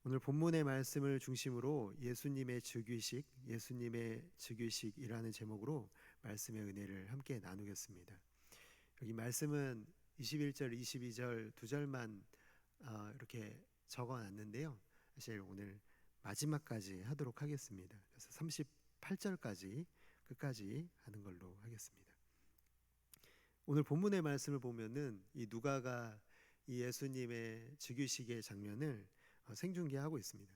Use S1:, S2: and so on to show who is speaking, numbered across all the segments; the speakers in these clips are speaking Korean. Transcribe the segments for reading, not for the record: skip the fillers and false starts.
S1: 오늘 본문의 말씀을 중심으로 예수님의 즉위식이라는 제목으로 말씀의 은혜를 함께 나누겠습니다. 여기 말씀은 21절, 22절 두 절만 이렇게 적어놨는데요. 사실 오늘 마지막까지 하도록 하겠습니다. 그래서 38절까지 끝까지 하는 걸로 하겠습니다. 오늘 본문의 말씀을 보면은 이 누가가 이 예수님의 즉위식의 장면을 생중계하고 있습니다.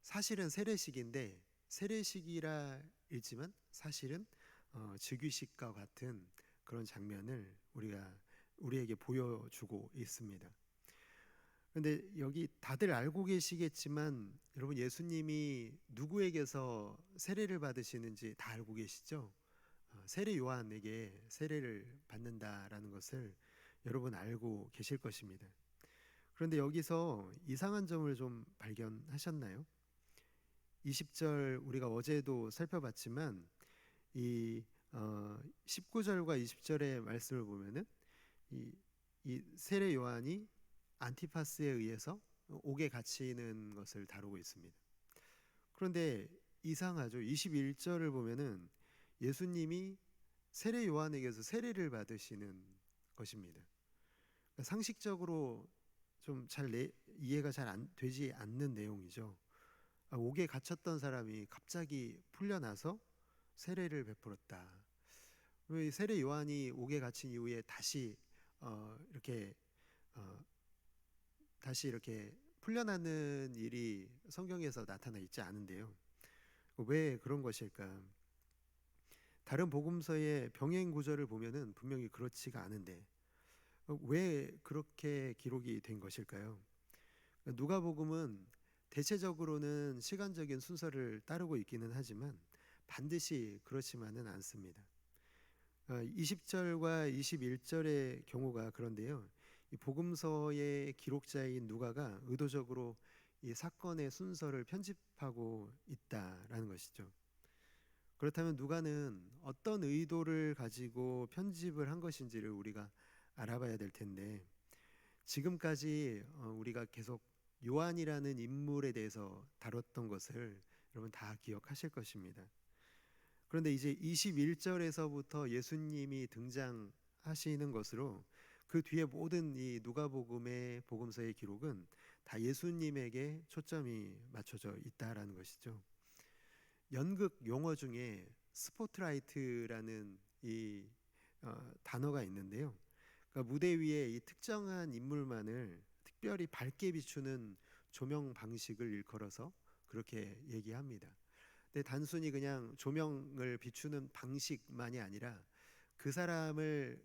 S1: 사실은 세례식인데 세례식이라 읽지만 사실은 즉위식과 같은 그런 장면을 우리에게 보여주고 있습니다. 그런데 여기 다들 알고 계시겠지만 여러분, 예수님이 누구에게서 세례를 받으시는지 다 알고 계시죠? 세례 요한에게 세례를 받는다라는 것을 여러분 알고 계실 것입니다. 그런데 여기서 이상한 점을 좀 발견하셨나요? 20절 우리가 어제도 살펴봤지만 이 19절과 20절의 말씀을 보면은 이 세례 요한이 안티파스에 의해서 옥에 갇히는 것을 다루고 있습니다. 그런데 이상하죠. 21절을 보면은 예수님이 세례 요한에게서 세례를 받으시는 것입니다. 그러니까 상식적으로 좀 이해가 잘 되지 않는 내용이죠. 옥에 갇혔던 사람이 갑자기 풀려나서 세례를 베풀었다. 왜 세례 요한이 옥에 갇힌 이후에 이렇게 다시 이렇게 풀려나는 일이 성경에서 나타나 있지 않은데요. 왜 그런 것일까? 다른 복음서의 병행 구절을 보면은 분명히 그렇지가 않은데 왜 그렇게 기록이 된 것일까요? 누가복음은 대체적으로는 시간적인 순서를 따르고 있기는 하지만 반드시 그렇지만은 않습니다. 20절과 21절의 경우가 그런데요. 이 복음서의 기록자인 누가가 의도적으로 이 사건의 순서를 편집하고 있다라는 것이죠. 그렇다면 누가는 어떤 의도를 가지고 편집을 한 것인지를 우리가 알아봐야 될 텐데, 지금까지 우리가 계속 요한이라는 인물에 대해서 다뤘던 것을 여러분 다 기억하실 것입니다. 그런데 이제 21절에서부터 예수님이 등장하시는 것으로 그 뒤에 모든 이 누가복음의 복음서의 기록은 다 예수님에게 초점이 맞춰져 있다라는 것이죠. 연극 용어 중에 스포트라이트라는 이 단어가 있는데요. 그러니까 무대 위에 이 특정한 인물만을 특별히 밝게 비추는 조명 방식을 일컬어서 그렇게 얘기합니다. 근데 단순히 그냥 조명을 비추는 방식만이 아니라 그 사람을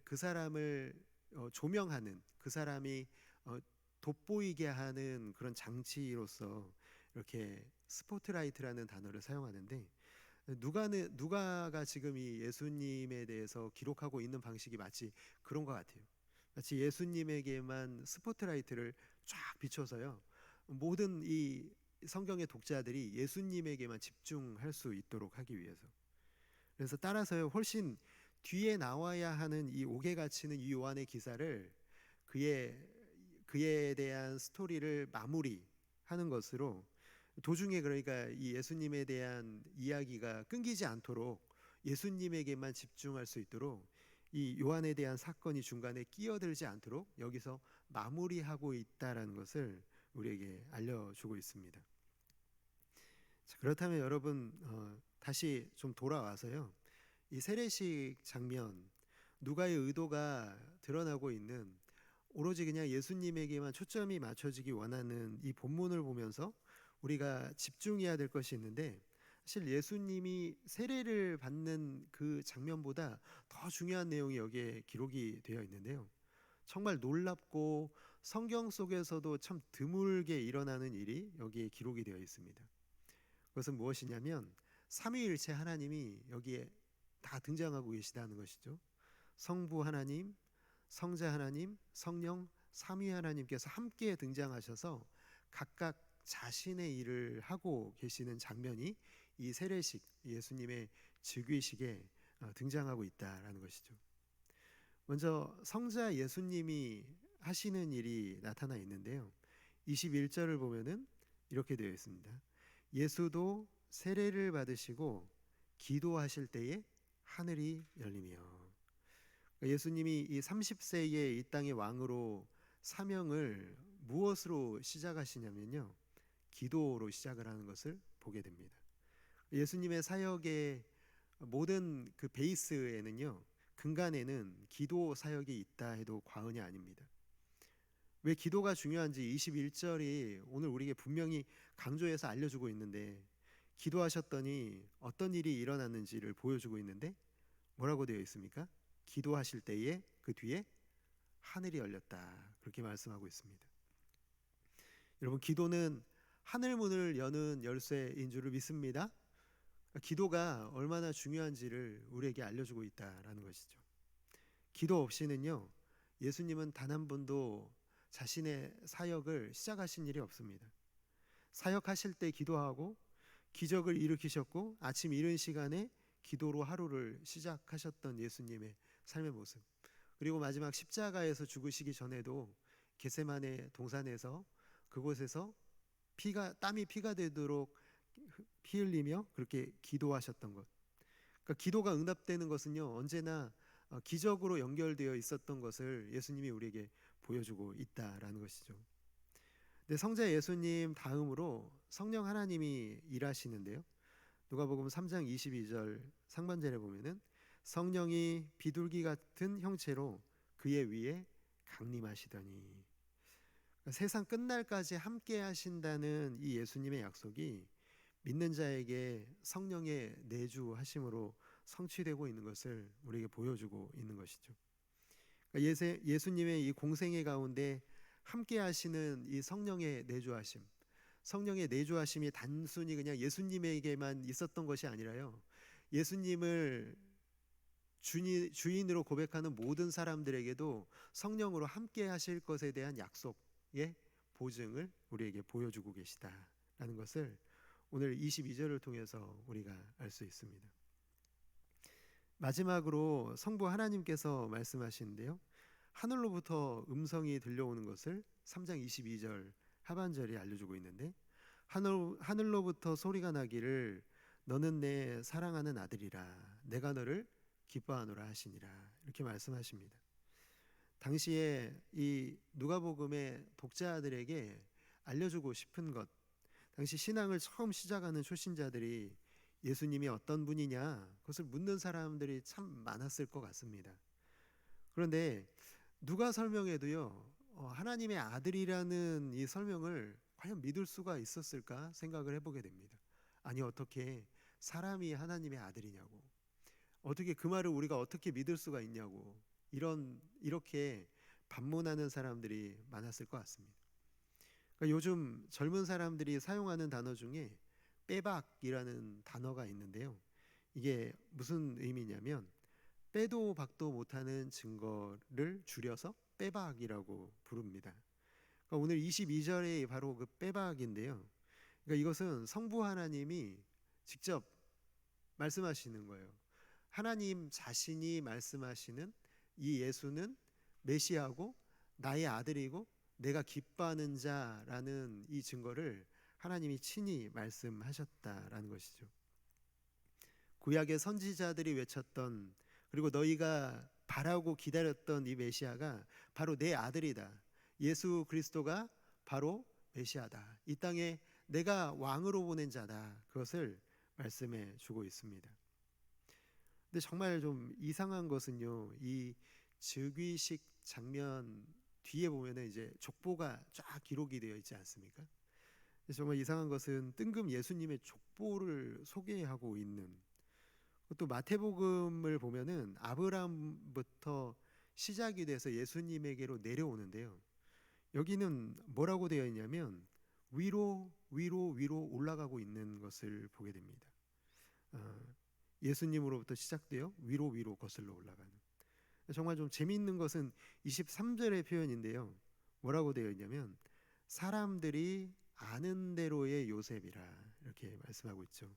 S1: 조명하는, 그 사람이 돋보이게 하는 그런 장치로서 이렇게 스포트라이트라는 단어를 사용하는데, 누가가 지금 이 예수님에 대해서 기록하고 있는 방식이 마치 그런 것 같아요. 마치 예수님에게만 스포트라이트를 쫙 비춰서요, 모든 이 성경의 독자들이 예수님에게만 집중할 수 있도록 하기 위해서. 그래서 따라서요, 훨씬 뒤에 나와야 하는 이 옥에 갇히는 이 요한의 기사를 그에 대한 스토리를 마무리하는 것으로, 도중에 그러니까 이 예수님에 대한 이야기가 끊기지 않도록 예수님에게만 집중할 수 있도록 이 요한에 대한 사건이 중간에 끼어들지 않도록 여기서 마무리하고 있다라는 것을 우리에게 알려주고 있습니다. 자, 그렇다면 여러분, 다시 좀 돌아와서요, 이 세례식 장면, 누가의 의도가 드러나고 있는, 오로지 그냥 예수님에게만 초점이 맞춰지기 원하는 이 본문을 보면서 우리가 집중해야 될 것이 있는데, 사실 예수님이 세례를 받는 그 장면보다 더 중요한 내용이 여기에 기록이 되어 있는데요. 정말 놀랍고 성경 속에서도 참 드물게 일어나는 일이 여기에 기록이 되어 있습니다. 그것은 무엇이냐면 삼위일체 하나님이 여기에 다 등장하고 계시다는 것이죠. 성부 하나님, 성자 하나님, 성령 삼위 하나님께서 함께 등장하셔서 각각 자신의 일을 하고 계시는 장면이 이 세례식, 예수님의 즉위식에 등장하고 있다라는 것이죠. 먼저 성자 예수님이 하시는 일이 나타나 있는데요. 21절을 보면은 이렇게 되어 있습니다. 예수도 세례를 받으시고 기도하실 때에 하늘이 열리며. 예수님이 이 30세에 이 땅의 왕으로 사명을 무엇으로 시작하시냐면요, 기도로 시작을 하는 것을 보게 됩니다. 예수님의 사역의 모든 그 베이스에는요, 근간에는 기도 사역이 있다 해도 과언이 아닙니다. 왜 기도가 중요한지 21절이 오늘 우리에게 분명히 강조해서 알려주고 있는데, 기도하셨더니 어떤 일이 일어났는지를 보여주고 있는데 뭐라고 되어 있습니까? 기도하실 때에 그 뒤에 하늘이 열렸다, 그렇게 말씀하고 있습니다. 여러분, 기도는 하늘 문을 여는 열쇠인 줄을 믿습니다. 기도가 얼마나 중요한지를 우리에게 알려주고 있다라는 것이죠. 기도 없이는요, 예수님은 단 한 번도 자신의 사역을 시작하신 일이 없습니다. 사역하실 때 기도하고 기적을 일으키셨고 아침 이른 시간에 기도로 하루를 시작하셨던 예수님의 삶의 모습, 그리고 마지막 십자가에서 죽으시기 전에도 겟세마네 동산에서 그곳에서 땀이 피가 되도록 피 흘리며 그렇게 기도하셨던 것. 그러니까 기도가 응답되는 것은요, 언제나 기적으로 연결되어 있었던 것을 예수님이 우리에게 보여주고 있다라는 것이죠. 네, 성자 예수님 다음으로 성령 하나님이 일하시는데요. 누가복음 3장 22절 상반절에 보면은 성령이 비둘기 같은 형체로 그의 위에 강림하시더니. 그러니까 세상 끝날까지 함께 하신다는 이 예수님의 약속이 믿는 자에게 성령의 내주하심으로 성취되고 있는 것을 우리에게 보여주고 있는 것이죠. 그러니까 예수님의 이 공생애 가운데 함께 하시는 이 성령의 내주하심, 성령의 내주하심이 단순히 그냥 예수님에게만 있었던 것이 아니라요, 예수님을 주인으로 고백하는 모든 사람들에게도 성령으로 함께 하실 것에 대한 약속의 보증을 우리에게 보여주고 계시다라는 것을 오늘 22절을 통해서 우리가 알 수 있습니다. 마지막으로 성부 하나님께서 말씀하시는데요, 하늘로부터 음성이 들려오는 것을 3장 22절 하반절이 알려주고 있는데, 하늘로부터 소리가 나기를 너는 내 사랑하는 아들이라 내가 너를 기뻐하노라 하시니라, 이렇게 말씀하십니다. 당시에 이 누가복음의 독자들에게 알려주고 싶은 것, 당시 신앙을 처음 시작하는 초신자들이 예수님이 어떤 분이냐, 그것을 묻는 사람들이 참 많았을 것 같습니다. 그런데 누가 설명해도요, 하나님의 아들이라는 이 설명을 과연 믿을 수가 있었을까 생각을 해보게 됩니다. 아니, 어떻게 사람이 하나님의 아들이냐고, 어떻게 그 말을 우리가 어떻게 믿을 수가 있냐고, 이렇게 반문하는 사람들이 많았을 것 같습니다. 그러니까 요즘 젊은 사람들이 사용하는 단어 중에 빼박이라는 단어가 있는데요, 이게 무슨 의미냐면 빼도 박도 못하는 증거를 줄여서 빼박이라고 부릅니다. 그러니까 오늘 22절에 바로 그 빼박인데요, 그러니까 이것은 성부 하나님이 직접 말씀하시는 거예요. 하나님 자신이 말씀하시는 이 예수는 메시아고 나의 아들이고 내가 기뻐하는 자라는 이 증거를 하나님이 친히 말씀하셨다라는 것이죠. 구약의 선지자들이 외쳤던, 그리고 너희가 바라고 기다렸던 이 메시아가 바로 내 아들이다, 예수 그리스도가 바로 메시아다, 이 땅에 내가 왕으로 보낸 자다, 그것을 말씀해 주고 있습니다. 근데 정말 좀 이상한 것은요, 이 즉위식 장면 뒤에 보면은 이제 족보가 쫙 기록이 되어 있지 않습니까? 정말 이상한 것은 뜬금 예수님의 족보를 소개하고 있는, 또 마태복음을 보면은 아브라함부터 시작이 돼서 예수님에게로 내려오는데요, 여기는 뭐라고 되어 있냐면 위로 위로 위로 올라가고 있는 것을 보게 됩니다. 예수님으로부터 시작되어 위로 위로 거슬러 올라가는. 정말 좀 재미있는 것은 23절의 표현인데요, 뭐라고 되어 있냐면 사람들이 아는 대로의 요셉이라, 이렇게 말씀하고 있죠.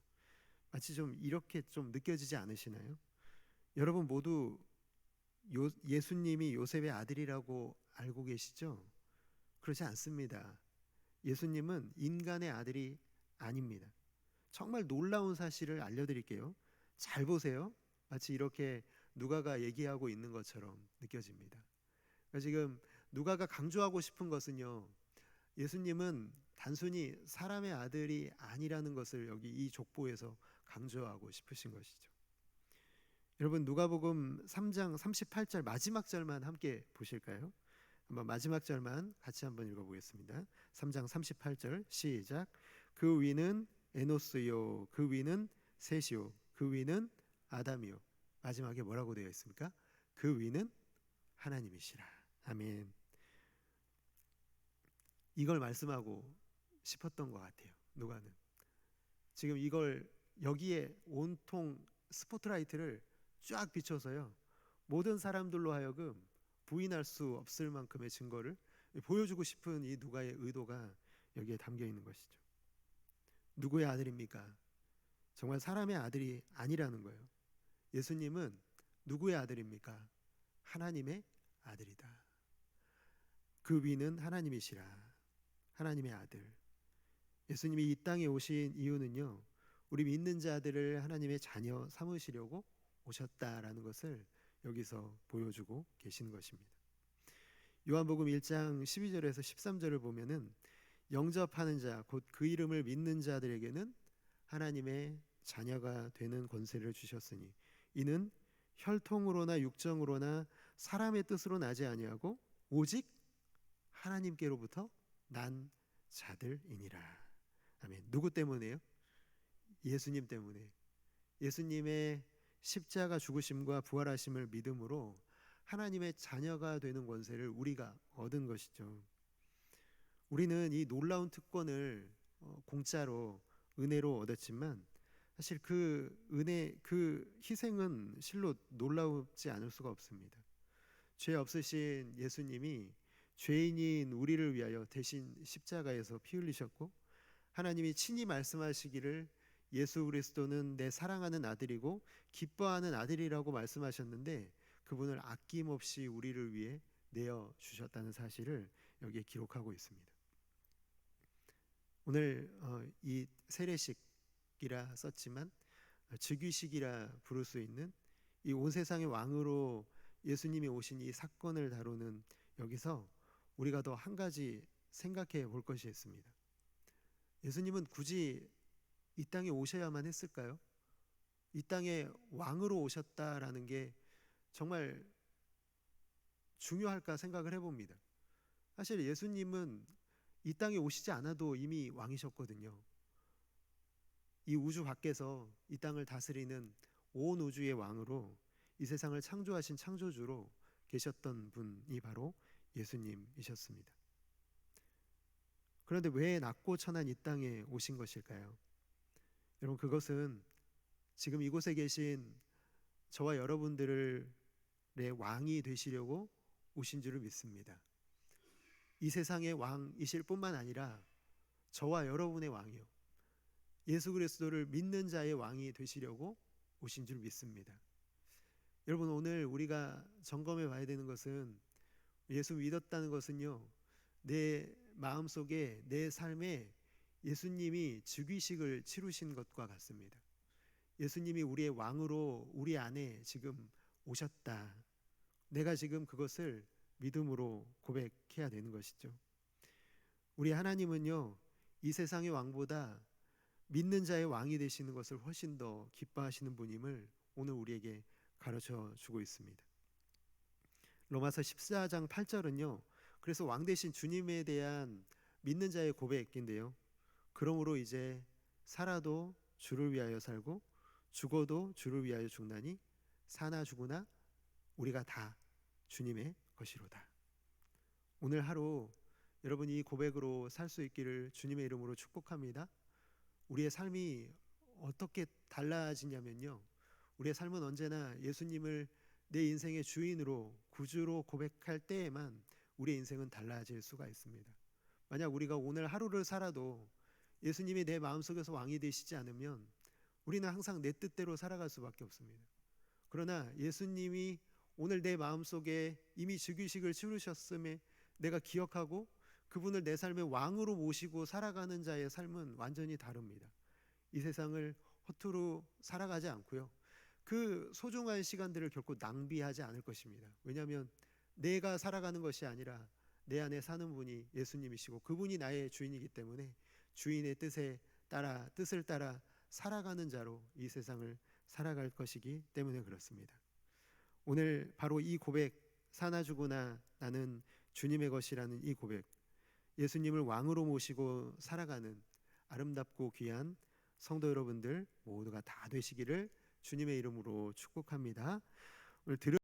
S1: 마치 좀 이렇게 좀 느껴지지 않으시나요? 여러분 모두 예수님이 요셉의 아들이라고 알고 계시죠? 그렇지 않습니다. 예수님은 인간의 아들이 아닙니다. 정말 놀라운 사실을 알려드릴게요. 잘 보세요. 마치 이렇게 누가가 얘기하고 있는 것처럼 느껴집니다. 그러니까 지금 누가가 강조하고 싶은 것은요, 예수님은 단순히 사람의 아들이 아니라는 것을 여기 이 족보에서 강조하고 싶으신 것이죠. 여러분, 누가복음 3장 38절 마지막 절만 함께 보실까요? 한번 마지막 절만 같이 한번 읽어보겠습니다. 3장 38절 시작. 그 위는 에노스요, 그 위는 셋이요, 그 위는 아담이요. 마지막에 뭐라고 되어 있습니까? 그 위는 하나님이시라. 아멘. 이걸 말씀하고 싶었던 것 같아요. 누가는 지금 이걸 여기에 온통 스포트라이트를 쫙 비춰서요, 모든 사람들로 하여금 부인할 수 없을 만큼의 증거를 보여주고 싶은 이 누가의 의도가 여기에 담겨 있는 것이죠. 누구의 아들입니까? 정말 사람의 아들이 아니라는 거예요. 예수님은 누구의 아들입니까? 하나님의 아들이다. 그 위는 하나님이시라. 하나님의 아들. 예수님이 이 땅에 오신 이유는요, 우리 믿는 자들을 하나님의 자녀 삼으시려고 오셨다라는 것을 여기서 보여주고 계시는 것입니다. 요한복음 1장 12절에서 13절을 보면은 영접하는 자, 곧 그 이름을 믿는 자들에게는 하나님의 자녀가 되는 권세를 주셨으니 이는 혈통으로나 육정으로나 사람의 뜻으로 나지 아니하고 오직 하나님께로부터 난 자들이니라. 아멘. 누구 때문에요? 예수님 때문에. 예수님의 십자가 죽으심과 부활하심을 믿음으로 하나님의 자녀가 되는 권세를 우리가 얻은 것이죠. 우리는 이 놀라운 특권을 공짜로 은혜로 얻었지만 사실 그 은혜, 그 희생은 실로 놀라우지 않을 수가 없습니다. 죄 없으신 예수님이 죄인인 우리를 위하여 대신 십자가에서 피 흘리셨고, 하나님이 친히 말씀하시기를 예수 그리스도는 내 사랑하는 아들이고 기뻐하는 아들이라고 말씀하셨는데 그분을 아낌없이 우리를 위해 내어 주셨다는 사실을 여기에 기록하고 있습니다. 오늘 이 세례식이라 썼지만 즉위식이라 부를 수 있는 이 온 세상의 왕으로 예수님이 오신 이 사건을 다루는 여기서 우리가 더 한 가지 생각해 볼 것이 있습니다. 예수님은 굳이 이 땅에 오셔야만 했을까요? 이 땅에 왕으로 오셨다라는 게 정말 중요할까 생각을 해봅니다. 사실 예수님은 이 땅에 오시지 않아도 이미 왕이셨거든요. 이 우주 밖에서 이 땅을 다스리는 온 우주의 왕으로 이 세상을 창조하신 창조주로 계셨던 분이 바로 예수님이셨습니다. 그런데 왜 낮고 천한 이 땅에 오신 것일까요? 여러분, 그것은 지금 이곳에 계신 저와 여러분들의 왕이 되시려고 오신 줄을 믿습니다. 이 세상의 왕이실 뿐만 아니라 저와 여러분의 왕이요, 예수 그리스도를 믿는 자의 왕이 되시려고 오신 줄 믿습니다. 여러분, 오늘 우리가 점검해 봐야 되는 것은 예수 믿었다는 것은요, 내 마음속에 내 삶에 예수님이 즉위식을 치르신 것과 같습니다. 예수님이 우리의 왕으로 우리 안에 지금 오셨다. 내가 지금 그것을 믿음으로 고백해야 되는 것이죠. 우리 하나님은요, 이 세상의 왕보다 믿는 자의 왕이 되시는 것을 훨씬 더 기뻐하시는 분임을 오늘 우리에게 가르쳐 주고 있습니다. 로마서 14장 8절은요, 그래서 왕 되신 주님에 대한 믿는 자의 고백인데요, 그러므로 이제 살아도 주를 위하여 살고 죽어도 주를 위하여 죽나니 사나 죽으나 우리가 다 주님의 것이로다. 오늘 하루 여러분이 이 고백으로 살 수 있기를 주님의 이름으로 축복합니다. 우리의 삶이 어떻게 달라지냐면요, 우리의 삶은 언제나 예수님을 내 인생의 주인으로 구주로 고백할 때에만 우리의 인생은 달라질 수가 있습니다. 만약 우리가 오늘 하루를 살아도 예수님이 내 마음속에서 왕이 되시지 않으면 우리는 항상 내 뜻대로 살아갈 수밖에 없습니다. 그러나 예수님이 오늘 내 마음속에 이미 즉위식을 치르셨음에 내가 기억하고 그분을 내 삶의 왕으로 모시고 살아가는 자의 삶은 완전히 다릅니다. 이 세상을 허투루 살아가지 않고요. 그 소중한 시간들을 결코 낭비하지 않을 것입니다. 왜냐하면 내가 살아가는 것이 아니라 내 안에 사는 분이 예수님이시고 그분이 나의 주인이기 때문에 주인의 뜻을 따라 살아가는 자로 이 세상을 살아갈 것이기 때문에 그렇습니다. 오늘 바로 이 고백, 사나주구나 나는 주님의 것이라는 이 고백, 예수님을 왕으로 모시고 살아가는 아름답고 귀한 성도 여러분들 모두가 다 되시기를 주님의 이름으로 축복합니다. 오늘